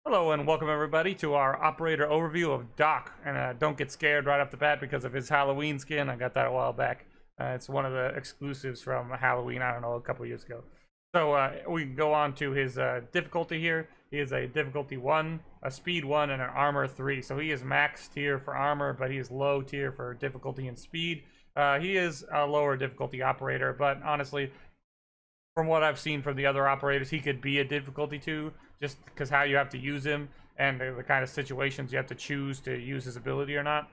Hello and welcome everybody to our operator overview of Doc. And don't get scared right off the bat because of his Halloween skin. I got that a while back. It's one of the exclusives from Halloween, I don't know, a couple years ago. So we can go on to his difficulty here. He is a difficulty 1, a speed 1, and an armor 3. So he is max tier for armor, but he is low tier for difficulty and speed. He is a lower difficulty operator, but honestly, from what I've seen from the other operators, he could be a difficulty 2, just because how you have to use him and the kind of situations you have to choose to use his ability or not.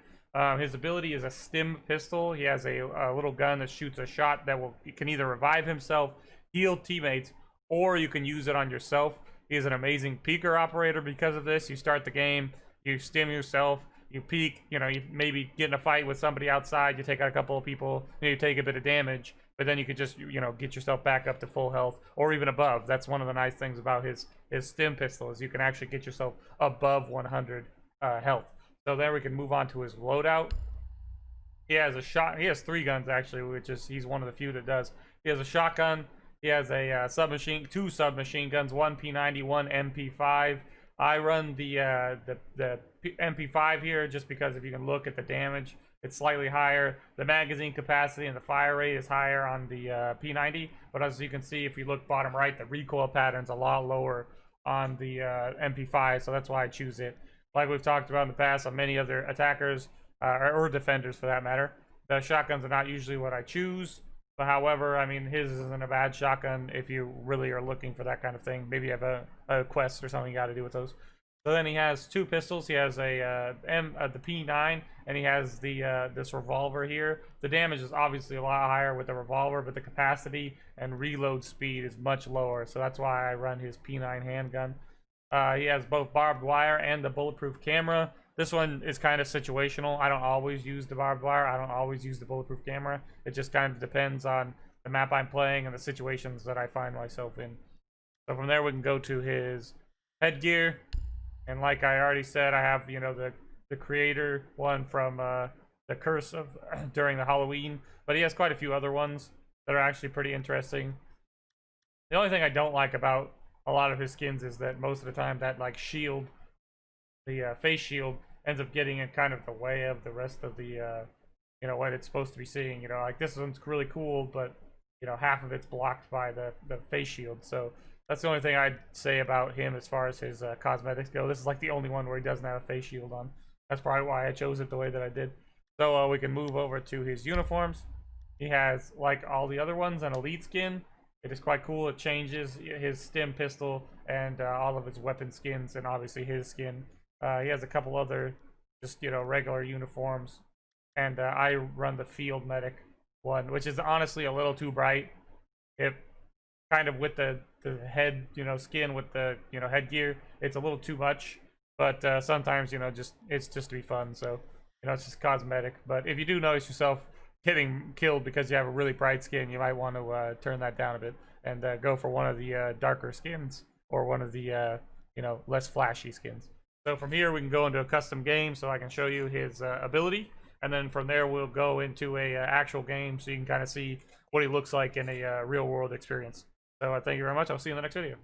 His ability is a stim pistol. He has a little gun that shoots a shot that can either revive himself, heal teammates, or you can use it on yourself. He is an amazing peeker operator because of this. You start the game, you stim yourself, you peek, you maybe get in a fight with somebody outside, you take out a couple of people, you take a bit of damage, but then you could just, get yourself back up to full health or even above. That's one of the nice things about his stim pistol is you can actually get yourself above 100 health. So there we can move on to his loadout. He has a shot. He has 3 guns actually, which is he's one of the few that does. He has a shotgun. He has a two submachine guns, one P90, one MP5. I run the MP5 here just because if you can look at the damage, it's slightly higher. The magazine capacity and the fire rate is higher on the P90, but as you can see, if you look bottom right, the recoil pattern's a lot lower on the MP5, so that's why I choose it. Like we've talked about in the past on many other attackers, or defenders for that matter, the shotguns are not usually what I choose. But however, I mean, his isn't a bad shotgun if you really are looking for that kind of thing. Maybe you have a quest or something you got to do with those. So then he has 2 pistols. He has the P9, and he has this revolver here. The damage is obviously a lot higher with the revolver, but the capacity and reload speed is much lower. So that's why I run his P9 handgun. He has both barbed wire and the bulletproof camera. This one is kind of situational. I don't always use the barbed wire. I don't always use the bulletproof camera. It just kind of depends on the map I'm playing and the situations that I find myself in. So from there we can go to his headgear. And like I already said, I have, the creator one from the Curse of during the Halloween. But he has quite a few other ones that are actually pretty interesting. The only thing I don't like about a lot of his skins is that most of the time that shield, the face shield, ends up getting in kind of the way of the rest of the what it's supposed to be seeing. Like this one's really cool, but half of it's blocked by the face shield. So that's the only thing I'd say about him as far as his cosmetics go. This is like the only one where he doesn't have a face shield on. That's probably why I chose it the way that I did. So we can move over to his uniforms. He has, like all the other ones, an elite skin. It is quite cool. It changes his stim pistol and all of his weapon skins, and obviously his skin. He has a couple other just regular uniforms, and I run the field medic one, which is honestly a little too bright. It kind of with the head skin with the headgear, it's a little too much. But sometimes it's just to be fun, so it's just cosmetic. But if you do notice yourself getting killed because you have a really bright skin, you might want to turn that down a bit and go for one of the darker skins or one of the less flashy skins. So from here we can go into a custom game so I can show you his ability, and then from there we'll go into a actual game so you can kind of see what he looks like in a real world experience. So thank you very much. I'll see you in the next video.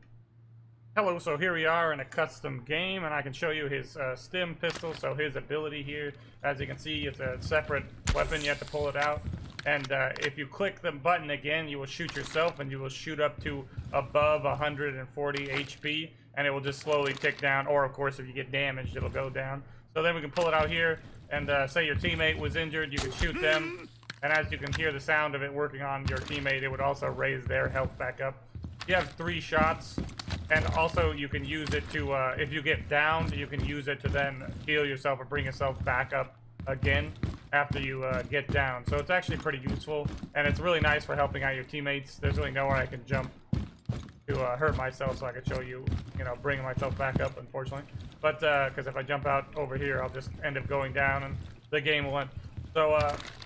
Hello, so here we are in a custom game, and I can show you his stim pistol. So his ability here, as you can see, it's a separate weapon. You have to pull it out, and if you click the button again, you will shoot yourself, and you will shoot up to above 140 HP, and it will just slowly tick down. Or of course, if you get damaged, it'll go down. So then we can pull it out here, and say your teammate was injured, you can shoot them, and as you can hear the sound of it working on your teammate, it would also raise their health back up. You have 3 shots. And also you can use it to, if you get downed, you can use it to then heal yourself or bring yourself back up again after you get down. So it's actually pretty useful, and it's really nice for helping out your teammates. There's really nowhere I can jump to hurt myself, so I could show you, bringing myself back up, unfortunately. But, because if I jump out over here, I'll just end up going down, and the game will end. So,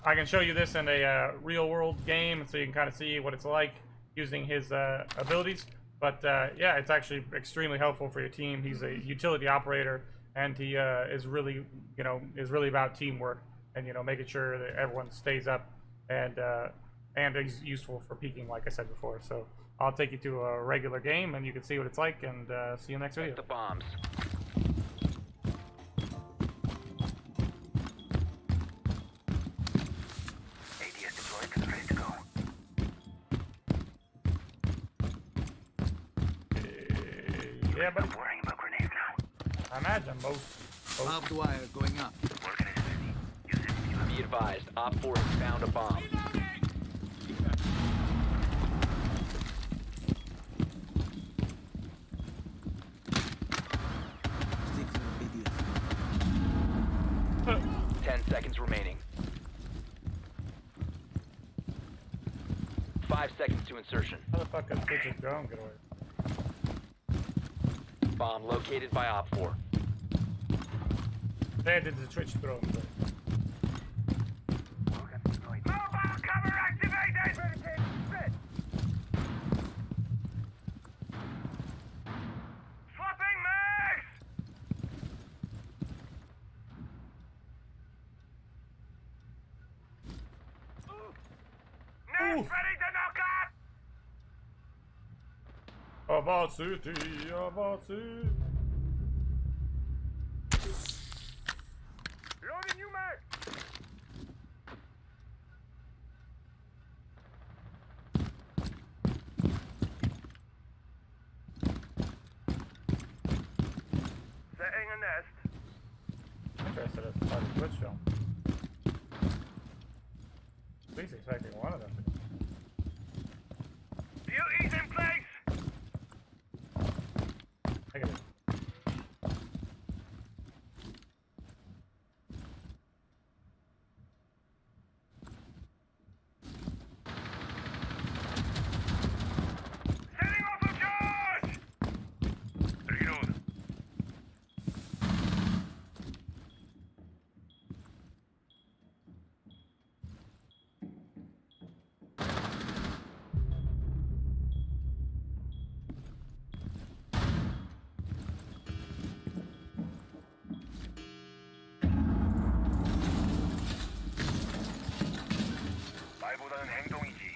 I can show you this in a real-world game, so you can kind of see what it's like using his abilities. But yeah, it's actually extremely helpful for your team. He's a utility operator, and he is really, about teamwork and making sure that everyone stays up, and he's useful for peeking, like I said before. So I'll take you to a regular game, and you can see what it's like. And see you next video. The bombs. Yeah, but Worrying about grenades now. I imagine most. Barbed wire going up. Working it is. Use it if you have. Be advised, Op 4 has found a bomb. Stick to the video. 10 seconds remaining. 5 seconds to insertion. How the fuck does Twitch's drone get away? Bomb located by Op 4. They did the Twitch drone. Mobile cover activated! Swapping mags! Next ready to knock up! About city, about city. Loading new mag! Setting a nest. Interested as part of the Twitch film. At least expecting one of them. Beauty's in place! Negative. Setting off a charge! Reload. 말보다는 행동이지.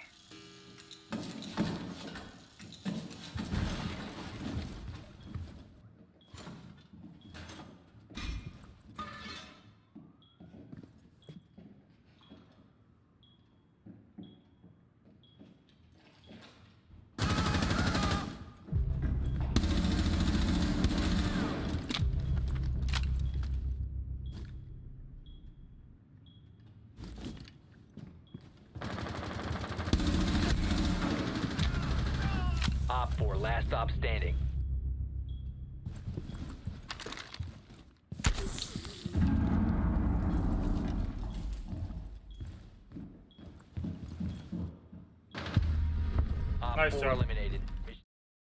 Op 4, last stop standing. Op Nice 4 job. eliminated.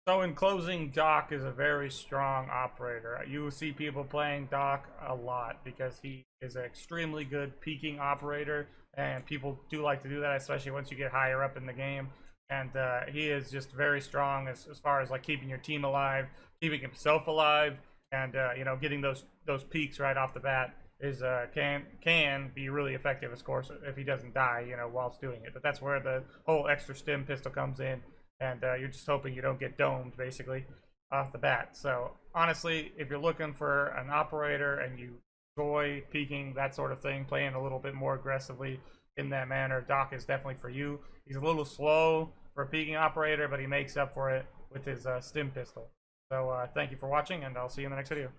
So in closing, Doc is a very strong operator. You will see people playing Doc a lot because he is an extremely good peeking operator, and people do like to do that, especially once you get higher up in the game. And he is just very strong as far as like keeping your team alive, keeping himself alive, and you know, getting those peaks right off the bat is can be really effective, of course, if he doesn't die, you know, whilst doing it. But that's where the whole extra stim pistol comes in, and you're just hoping you don't get domed basically off the bat. So honestly, if you're looking for an operator and you enjoy peeking, that sort of thing, playing a little bit more aggressively in that manner, Doc is definitely for you. He's a little slow for a peeking operator, but he makes up for it with his stim pistol. So thank you for watching, and I'll see you in the next video.